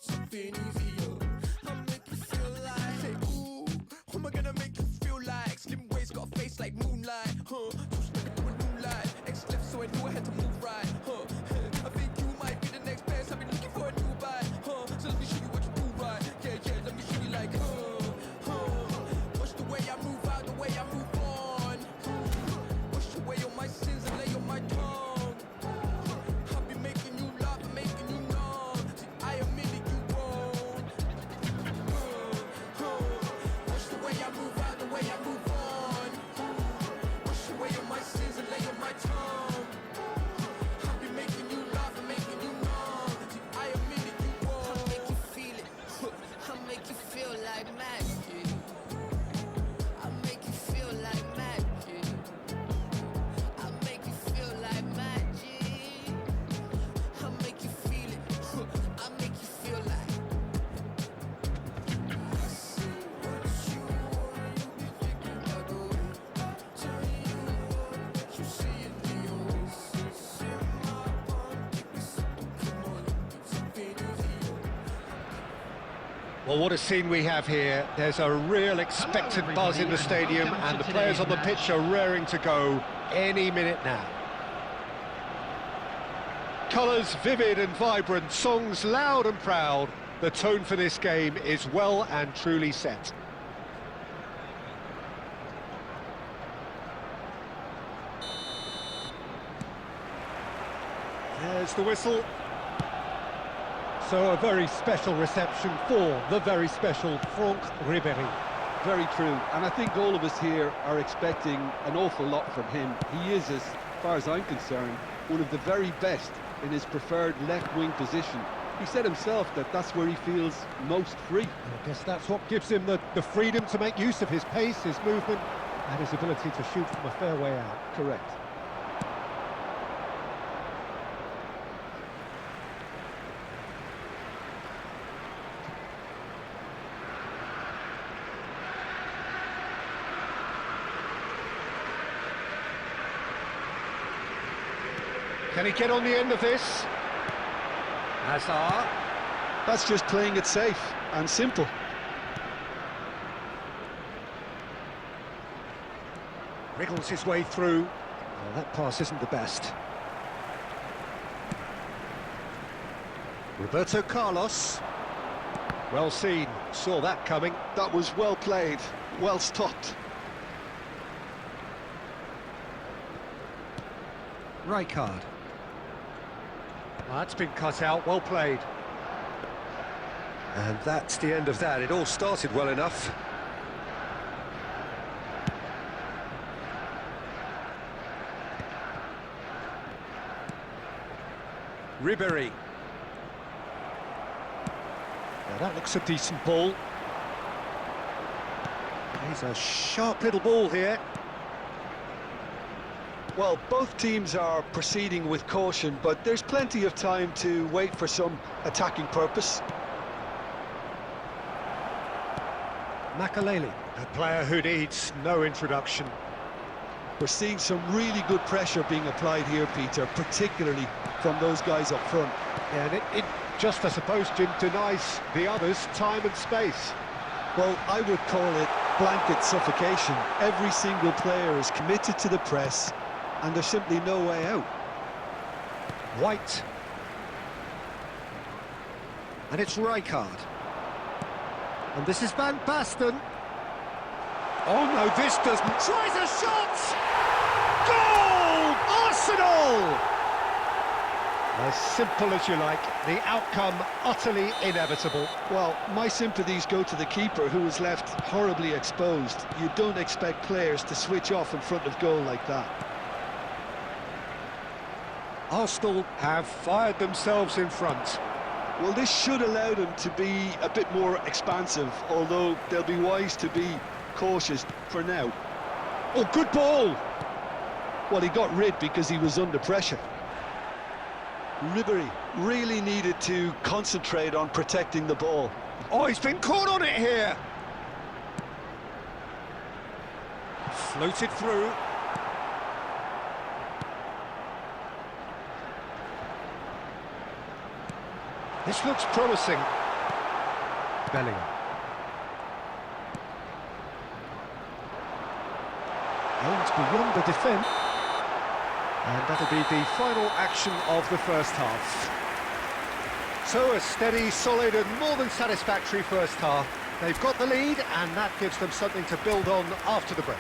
something easier. I'll make you feel like, say, ooh, who am I gonna make you feel like? Slim waist, got a face like moonlight, huh? Two step into a new life, X left, so I knew I had to move right, huh? I think you might be the next best. I've been looking for a new buy, huh? So let me show you what you do right, yeah, let me show you like, watch the way I move out, the way I move on. Wash away all my sins and lay on my tongue. I'll be making you laugh and making you numb. See, I admit that you wrong. Wash the way I move out, the way I move on. Wash away all my sins and lay on my tongue. I'll be making you laugh and making you numb. See, I admit that you wrong. I'll make you feel it. I'll make you feel like magic. I'll make you feel like magic. I'll make you feel like magic. I'll make you feel it. I'll make you feel like. I see what you want. You be thinking about the way I tell you what you see in the oasis. In my palm, take me something, come on, it's something easier. Well, what a scene we have here. There's a real expected buzz in the stadium, and the players on the pitch are raring to go any minute now. Colours vivid and vibrant, songs loud and proud. The tone for this game is well and truly set. There's the whistle. So a very special reception for the very special Franck Ribéry. Very true, and I think all of us here are expecting an awful lot from him. He is, as far as I'm concerned, one of the very best in his preferred left-wing position. He said himself that that's where he feels most free. I guess that's what gives him the freedom to make use of his pace, his movement, and his ability to shoot from a fair way out. Correct. Can he get on the end of this? Hazard. That's just playing it safe and simple. Wriggles his way through. Well, that pass isn't the best. Roberto Carlos. Well seen, saw that coming. That was well played, well stopped. Rijkaard. That's been cut out, well played. And that's the end of that. It all started well enough. Ribéry. Now that looks a decent ball. He's a sharp little ball here. Well, both teams are proceeding with caution, but there's plenty of time to wait for some attacking purpose. Makaleli, a player who needs no introduction. We're seeing some really good pressure being applied here, Peter, particularly from those guys up front. Yeah, and it just, I suppose, Jim, denies the others time and space. Well, I would call it blanket suffocation. Every single player is committed to the press, and there's simply no way out. White. And it's Rijkaard. And this is Van Basten. Oh no, this doesn't... Tries a shot! Goal! Arsenal! As simple as you like, the outcome utterly inevitable. Well, my sympathies go to the keeper, who was left horribly exposed. You don't expect players to switch off in front of goal like that. Arsenal have fired themselves in front. Well, this should allow them to be a bit more expansive, although they'll be wise to be cautious for now. Oh, good ball! Well, he got rid because he was under pressure. Ribéry really needed to concentrate on protecting the ball. Oh, he's been caught on it here! Floated through. This looks promising. Bellingham. Aimed beyond the defence. And that'll be the final action of the first half. So a steady, solid and more than satisfactory first half. They've got the lead and that gives them something to build on after the break.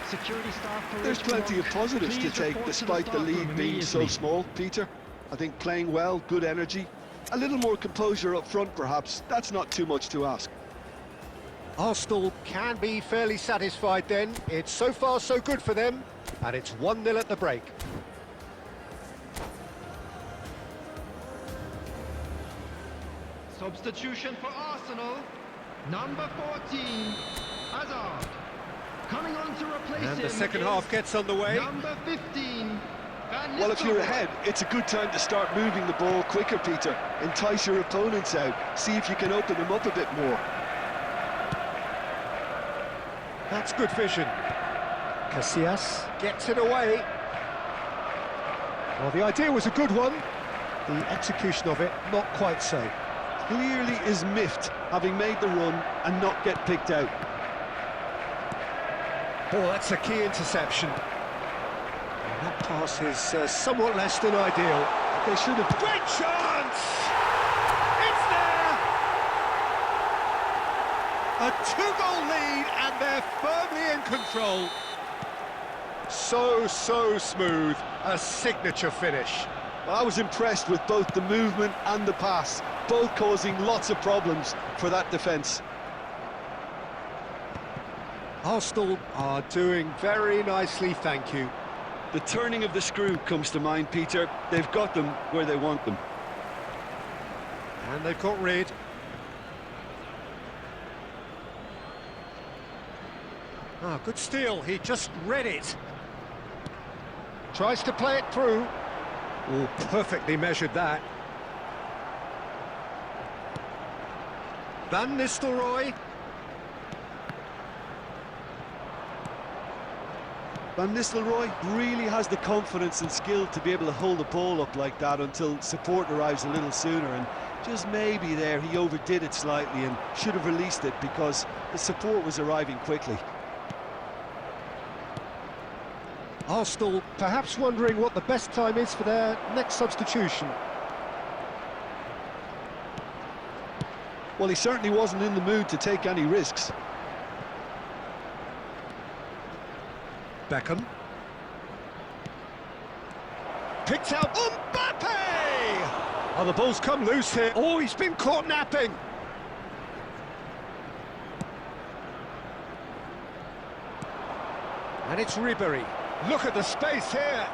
Security staff. There's plenty of positives to take despite the lead being so small, Peter. I think playing well, good energy, a little more composure up front perhaps, that's not too much to ask. Arsenal can be fairly satisfied then. It's so far so good for them and it's 1-0 at the break. Substitution for Arsenal, number 14, Hazard. Coming on to replace him. And the second half gets underway. Number 15. Well, if you're ahead, it's a good time to start moving the ball quicker, Peter. Entice your opponents out, see if you can open them up a bit more. That's good vision. Casillas gets it away. Well, the idea was a good one. The execution of it, not quite so. Clearly is miffed, having made the run and not get picked out. Oh, that's a key interception. And that pass is somewhat less than ideal. They should have... Great chance! It's there! A 2-goal lead and they're firmly in control. So smooth. A signature finish. Well, I was impressed with both the movement and the pass, both causing lots of problems for that defence. Arsenal are doing very nicely, thank you. The turning of the screw comes to mind, Peter. They've got them where they want them. And they've got rid. Ah, good steal, he just read it. Tries to play it through. Oh, perfectly measured that. Van Nistelrooy. Van Nistelrooy really has the confidence and skill to be able to hold the ball up like that until support arrives a little sooner, and just maybe there he overdid it slightly and should have released it because the support was arriving quickly. Arsenal perhaps wondering what the best time is for their next substitution. Well, he certainly wasn't in the mood to take any risks. Beckham. Picked out Mbappe! Oh, the ball's come loose here. Oh, he's been caught napping. And it's Ribery. Look at the space here.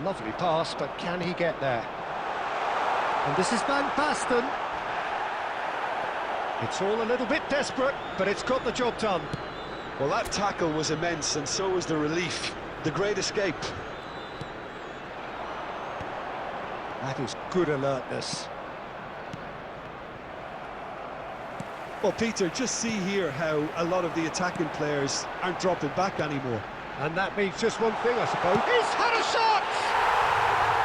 Lovely pass, but can he get there? And this is Van Basten. It's all a little bit desperate, but it's got the job done. Well, that tackle was immense, and so was the relief. The great escape. That is good alertness. Well, Peter, just see here how a lot of the attacking players aren't dropping back anymore. And that means just one thing, I suppose. He's had a shot!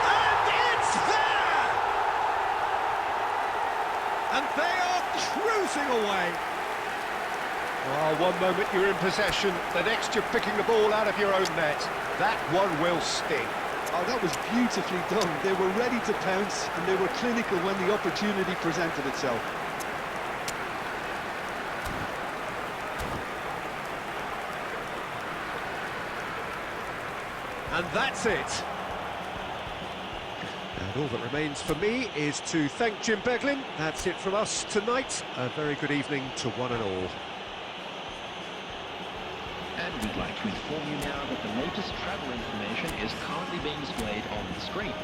And it's there! And they are cruising away. Well, one moment you're in possession, the next you're picking the ball out of your own net. That one will sting. Oh, that was beautifully done. They were ready to pounce, and they were clinical when the opportunity presented itself. And that's it. And all that remains for me is to thank Jim Beglin. That's it from us tonight. A very good evening to one and all. And we'd like to inform you now that the latest travel information is currently being displayed on the screen.